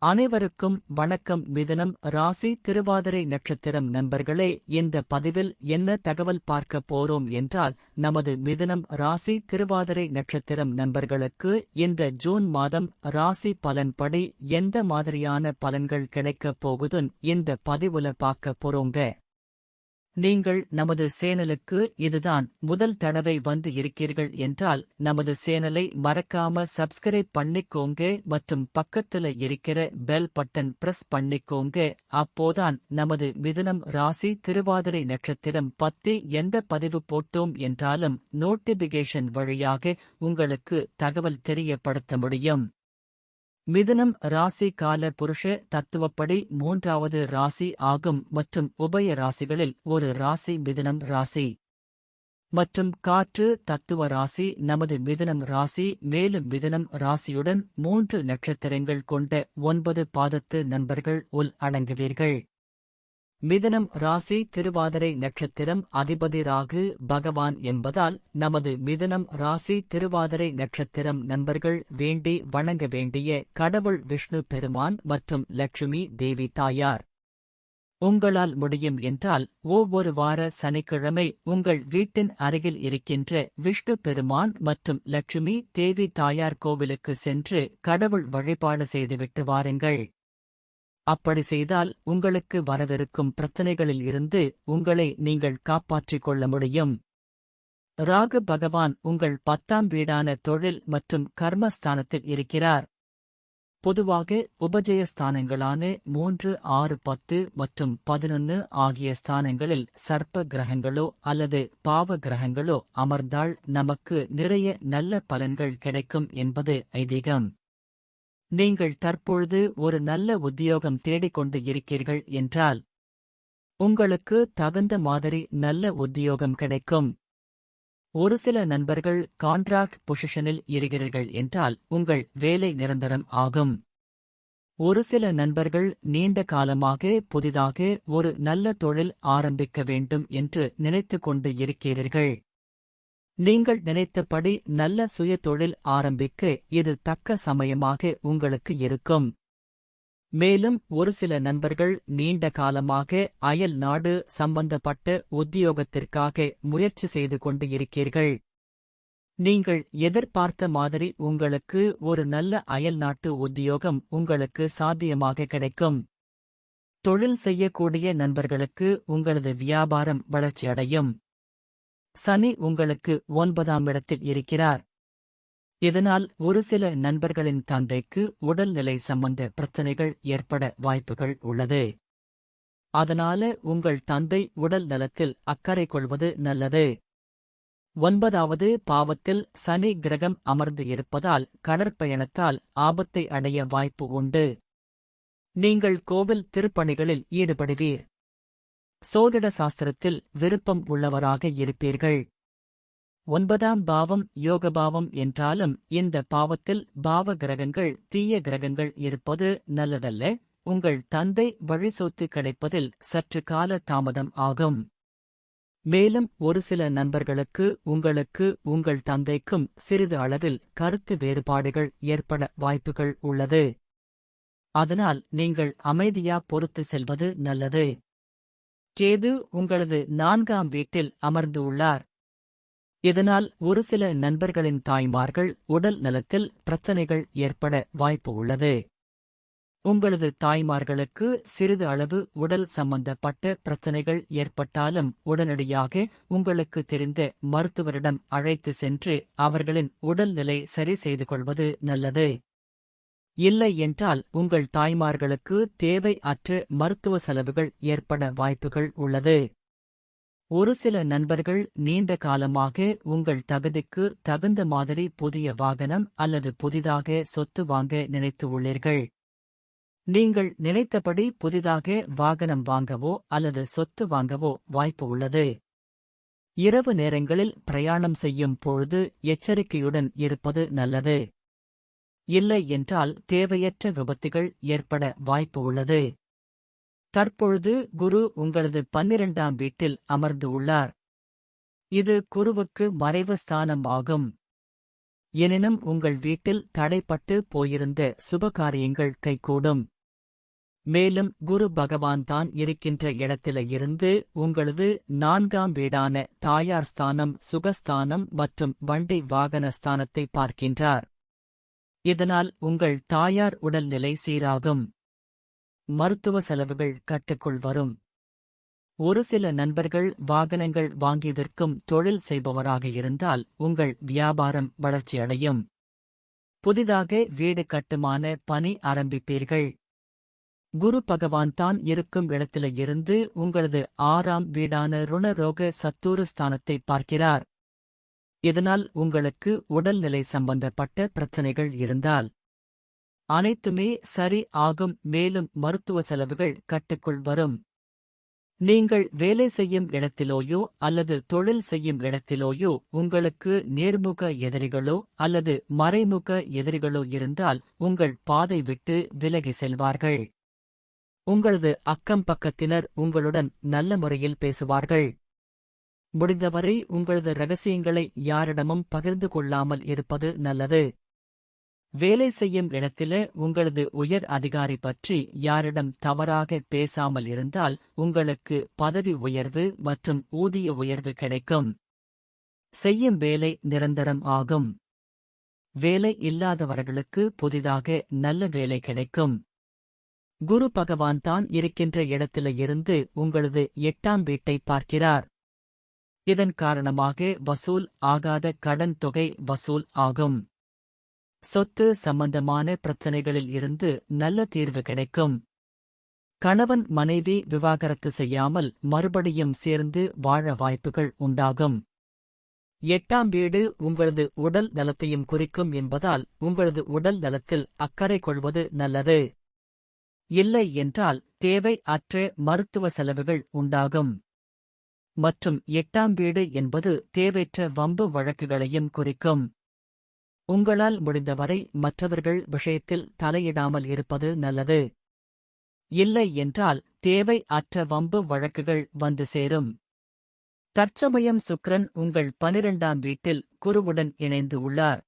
அனைவருக்கும் வணக்கம். மிதுனம் ராசி திருவாதிரை நட்சத்திரம் நண்பர்களே, இந்த பதிவில் என்ன தகவல் பார்க்க போறோம் என்றால், நமது மிதுனம் ராசி திருவாதிரை நட்சத்திரம் நண்பர்களுக்கு இந்த ஜூன் மாதம் ராசி பலன்படி எந்த மாதிரியான பலன்கள் கிடைக்கப் போகுதுன்னு இந்த பதிவுல பார்க்க போறோங்க. நீங்கள் நமது சேனலுக்கு இதுதான் முதல் தடவை வந்து இருக்கீர்கள் என்றால் நமது சேனலை மறக்காம சப்ஸ்கிரைப் பண்ணிக்கோங்க மற்றும் பக்கத்துல இருக்கிற பெல் பட்டன் பிரஸ் பண்ணிக்கோங்க. அப்போதான் நமது மிதுனம் ராசி திருவாதிரை நட்சத்திரம் பத்தி எந்த பதிவு போட்டோம் என்றாலும் நோட்டிபிகேஷன் வழியாக உங்களுக்கு தகவல் தெரியப்படுத்த முடியும். மிதுனம் ராசி கால புருஷ தத்துவப்படி மூன்றாவது ராசி ஆகும் மற்றும் உபய ராசிகளில் ஒரு ராசி மிதுனம் ராசி மற்றும் காற்று தத்துவ ராசி நமது மிதுனம் ராசி. மேலும் மிதுனம் ராசியுடன் 3 நட்சத்திரங்கள் கொண்ட 9 பாதத்து நண்பர்கள் உள் அடங்குவீர்கள். மிதுனம் ராசி திருவாதிரை நட்சத்திரம் அதிபதி ராகு பகவான் என்பதால் நமது மிதுனம் ராசி திருவாதிரை நட்சத்திரம் நண்பர்கள் வேண்டி வணங்க வேண்டிய கடவுள் விஷ்ணு பெருமான் மற்றும் லட்சுமி தேவி தாயார். உங்களால் முடியும் என்றால் ஒவ்வொரு வார சனிக்கிழமை உங்கள் வீட்டின் அருகில் இருக்கின்ற விஷ்ணு பெருமான் மற்றும் லட்சுமி தேவி தாயார் கோவிலுக்கு சென்று கடவுள் வழிபாடு செய்துவிட்டு வாருங்கள். அப்படி செய்தால் உங்களுக்கு வரவிருக்கும் பிரச்சனைகளில் இருந்து உங்களை நீங்கள் காப்பாற்றிக் கொள்ள முடியும். ராகு பகவான் உங்கள் 10ஆம் வீடான தொழில் மற்றும் கர்மஸ்தானத்தில் இருக்கிறார். பொதுவாக உபஜயஸ்தானங்களான 3, 6, 10 மற்றும் 11 ஆகிய ஸ்தானங்களில் சர்ப்ப கிரகங்களோ அல்லது பாவ கிரகங்களோ அமர்ந்தால் நமக்கு நிறைய நல்ல பலன்கள் கிடைக்கும் என்பது ஐதீகம். நீங்கள் தற்பொழுது ஒரு நல்ல உத்தியோகம் தேடிக்கொண்டு இருக்கீர்கள் என்றால் உங்களுக்கு தகுந்த மாதிரி நல்ல உத்தியோகம் கிடைக்கும். ஒரு சில நண்பர்கள் கான்ட்ராக்ட் பொசிஷனில் இருக்கிறீர்கள் என்றால் உங்கள் வேலை நிரந்தரம் ஆகும். ஒரு சில நண்பர்கள் நீண்ட காலமாக புதிதாக ஒரு நல்ல தொழில் ஆரம்பிக்க வேண்டும் என்று நினைத்துக் கொண்டு இருக்கிறீர்கள். நீங்கள் நினைத்தபடி நல்ல சுய தொழில் ஆரம்பிக்க இது தக்க சமயமாக உங்களுக்கு இருக்கும். மேலும் ஒரு சில நண்பர்கள் நீண்ட காலமாக அயல் நாடு சம்பந்தப்பட்ட உத்தியோகத்திற்காக முயற்சி செய்து கொண்டு இருக்கீர்கள். நீங்கள் எதிர்பார்த்த மாதிரி உங்களுக்கு ஒரு நல்ல அயல் நாட்டு உத்தியோகம் உங்களுக்கு சாத்தியமாக கிடைக்கும். தொழில் செய்யக்கூடிய நண்பர்களுக்கு உங்களது வியாபாரம் வளர்ச்சியடையும். சனி உங்களுக்கு 9ஆம் இடத்தில் இருக்கிறார். இதனால் ஒரு சில நண்பர்களின் தந்தைக்கு உடல்நிலை சம்பந்த பிரச்சனைகள் ஏற்பட வாய்ப்புகள் உள்ளது. அதனால உங்கள் தந்தை உடல் நலத்தில் அக்கறை கொள்வது நல்லது. 9வது பாவத்தில் சனி கிரகம் அமர்ந்து இருப்பதால் கடற்பயணத்தால் ஆபத்தை அடைய வாய்ப்பு உண்டு. நீங்கள் கோவில் திருப்பணிகளில் ஈடுபடுவீர். சோதிட சாஸ்திரத்தில் விருப்பம் உள்ளவராக இருப்பீர்கள். 9ஆம் பாவம் யோகபாவம் என்றாலும் இந்த பாவத்தில் பாவ கிரகங்கள் தீய கிரகங்கள் இருப்பது நல்லதல்ல. உங்கள் தந்தை வழி சொத்து கிடைப்பதில் சற்று கால தாமதம் ஆகும். மேலும் ஒரு சில நண்பர்களுக்கு உங்களுக்கு உங்கள் தந்தைக்கும் சிறிது அளவில் கருத்து வேறுபாடுகள் ஏற்பட வாய்ப்புகள் உள்ளது. அதனால் நீங்கள் அமைதியா பொறுத்து செல்வது நல்லது. கேது உங்களது 4ஆம் வீட்டில் அமர்ந்து உள்ளார். இதனால் ஒரு சில நண்பர்களின் தாய்மார்கள் உடல் நலத்தில் பிரச்சனைகள் ஏற்பட வாய்ப்பு உள்ளது. உங்களது தாய்மார்களுக்கு சிறிது அளவு உடல் சம்பந்தப்பட்ட பிரச்சனைகள் ஏற்பட்டாலும் உடனடியாக உங்களுக்கு தெரிந்த மருத்துவரிடம் அழைத்து சென்று அவர்களின் உடல்நிலை சரி செய்து கொள்வது நல்லது. இல்லை என்றால் உங்கள் தாய்மார்களுக்கு தேவை அற்ற மருத்துவ செலவுகள் ஏற்பட வாய்ப்புகள் உள்ளது. ஒரு சில நண்பர்கள் நீண்ட காலமாக உங்கள் தகுதிக்கு தகுந்த மாதிரி புதிய வாகனம் அல்லது புதிதாக சொத்து வாங்க நினைத்து உள்ளீர்கள். நீங்கள் நினைத்தபடி புதிதாக வாகனம் வாங்கவோ அல்லது சொத்து வாங்கவோ வாய்ப்பு உள்ளது. இரவு நேரங்களில் பிரயாணம் செய்யும் பொழுது எச்சரிக்கையுடன் இருப்பது நல்லது. இல்லை என்றால் தேவையற்ற விபத்துகள் ஏற்பட வாய்ப்பு உள்ளது. தற்பொழுது குரு உங்களது 12ஆம் வீட்டில் அமர்ந்து உள்ளார். இது குருவுக்கு மறைவு ஸ்தானம் ஆகும். எனினும் உங்கள் வீட்டில் தடைப்பட்டு போயிருந்த சுபகாரியங்கள் கைகூடும். மேலும் குரு பகவான் தான் இருக்கின்ற இடத்தில இருந்து உங்களது 4ஆம் வீடான தாயார் ஸ்தானம், சுகஸ்தானம் மற்றும் வண்டி வாகன ஸ்தானத்தை பார்க்கின்றார். இதனால் உங்கள் தாயார் உடல்நிலை சீராகும். மருத்துவ செலவுகள் கட்டுக்குள் வரும். ஒரு சில நண்பர்கள் வாகனங்கள் வாங்கி விற்கும் தொழில் செய்பவராக இருந்தால் உங்கள் வியாபாரம் வளர்ச்சியடையும். புதிதாக வீடு கட்டுமான பணி ஆரம்பிப்பீர்கள். குரு பகவான் தான் இருக்கும் இடத்தில இருந்து உங்களது 6ஆம் வீடான ருணரோக சத்துரு ஸ்தானத்தை பார்க்கிறார். இதனால் உங்களுக்கு உடல்நிலை சம்பந்தப்பட்ட பிரச்சனைகள் இருந்தால் அனைத்துமே சரி ஆகும். மேலும் மருத்துவ செலவுகள் கட்டுக்குள் வரும். நீங்கள் வேலை செய்யும் இடத்திலோயோ அல்லது தொழில் செய்யும் இடத்திலோயோ உங்களுக்கு நேர்முக எதிரிகளோ அல்லது மறைமுக எதிரிகளோ இருந்தால் உங்கள் பாதை விட்டு விலகி செல்வார்கள். உங்களது அக்கம் பக்கத்தினர் உங்களுடன் நல்ல முறையில் பேசுவார்கள். முடிந்தவரை உங்களது ரகசியங்களை யாரிடமும் பகிர்ந்து கொள்ளாமல் இருப்பது நல்லது. வேலை செய்யும் இடத்தில உங்களது உயர் அதிகாரி பற்றி யாரிடம் தவறாக பேசாமல் இருந்தால் உங்களுக்கு பதவி உயர்வு மற்றும் ஊதிய உயர்வு கிடைக்கும். செய்யும் வேலை நிரந்தரம் ஆகும். வேலை இல்லாதவர்களுக்கு புதிதாக நல்ல வேலை கிடைக்கும். குரு பகவான் தான் இருக்கின்ற இடத்தில இருந்து உங்களது 8ஆம் வீட்டை பார்க்கிறார். இதன் காரணமாக வசூல் ஆகாத கடன் தொகை வசூல் ஆகும். சொத்து சம்பந்தமான பிரச்சனைகளில் இருந்து நல்ல தீர்வு கிடைக்கும். கணவன் மனைவி விவாகரத்து செய்யாமல் மறுபடியும் சேர்ந்து வாழ வாய்ப்புகள் உண்டாகும். 8ஆம் வீடு உங்களது உடல் நலத்தையும் குறிக்கும் என்பதால் உங்களது உடல் நலத்தில் அக்கறை கொள்வது நல்லது. இல்லை என்றால் தேவை அற்ற மருத்துவ செலவுகள் உண்டாகும். மற்றும் 8ஆம் வீடு என்பது தேவையற்ற வம்பு வழக்குகளையும் குறிக்கும். உங்களால் முடிந்தவரை மற்றவர்கள் விஷயத்தில் தலையிடாமல் இருப்பது நல்லது. இல்லை என்றால் தேவை அற்ற வம்பு வழக்குகள் வந்து சேரும். தற்சமயம் சுக்கிரன் உங்கள் 12ஆம் வீட்டில் குருவுடன் இணைந்து உள்ளார்.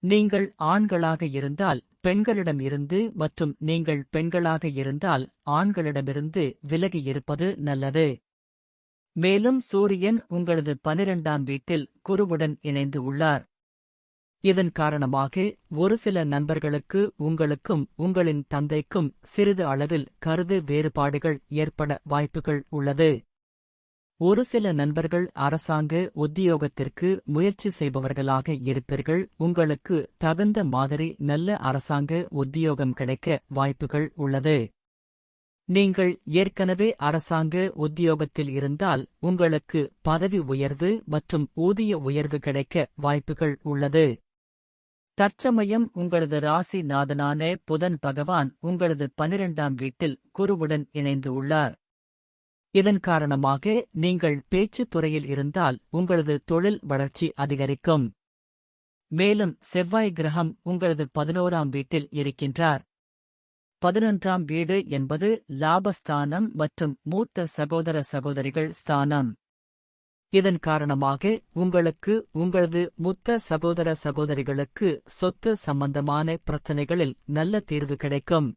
நீங்கள் ஆண்களாக இருந்தால் பெண்களிடம் இருந்து மற்றும் நீங்கள் பெண்களாக இருந்தால் ஆண்களிடமிருந்து விலகி இருப்பது நல்லது. மேலும் சூரியன் உங்களது 12ஆம் வீட்டில் குருவுடன் இணைந்து உள்ளார். இதன் காரணமாக ஒரு சில நண்பர்களுக்கு உங்களுக்கும் உங்களின் தந்தைக்கும் சிறிது அளவில் கருத்து வேறுபாடுகள் ஏற்பட வாய்ப்புகள் உள்ளது. ஒரு சில நண்பர்கள் அரசாங்க உத்தியோகத்திற்கு முயற்சி செய்பவர்களாக இருப்பீர்கள். உங்களுக்கு தகுந்த மாதிரி நல்ல அரசாங்க உத்தியோகம் கிடைக்க வாய்ப்புகள் உள்ளது. நீங்கள் ஏற்கனவே அரசாங்க உத்தியோகத்தில் இருந்தால் உங்களுக்கு பதவி உயர்வு மற்றும் ஊதிய உயர்வு கிடைக்க வாய்ப்புகள் உள்ளது. தற்சமயம் உங்களது ராசி நாதனான புதன் பகவான் உங்களது 12ஆம் வீட்டில் குருவுடன் இணைந்து உள்ளார். இதன் காரணமாக நீங்கள் பேச்சுத் துறையில் இருந்தால் உங்களது தொழில் வளர்ச்சி அதிகரிக்கும். மேலும் செவ்வாய் கிரகம் உங்களது 11ஆம் வீட்டில் இருக்கின்றார். 11ஆம் வீடு என்பது லாபஸ்தானம் மற்றும் மூத்த சகோதர சகோதரிகள் ஸ்தானம். இதன் காரணமாக உங்களுக்கு உங்களது மூத்த சகோதர சகோதரிகளுக்கு சொத்து சம்பந்தமான பிரச்சனைகளில் நல்ல தீர்வு கிடைக்கும்.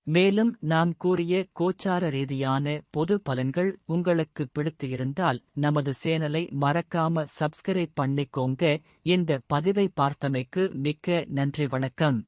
மேலும் நாம் கூறிய கோச்சார ரீதியான பொது பலன்கள் உங்களுக்கு பிடித்து இருந்தால் நமது சேனலை மறக்காம சப்ஸ்கிரைப் பண்ணிக்கோங்க. இந்த பதிவை பார்த்தமைக்கு மிக்க நன்றி. வணக்கம்.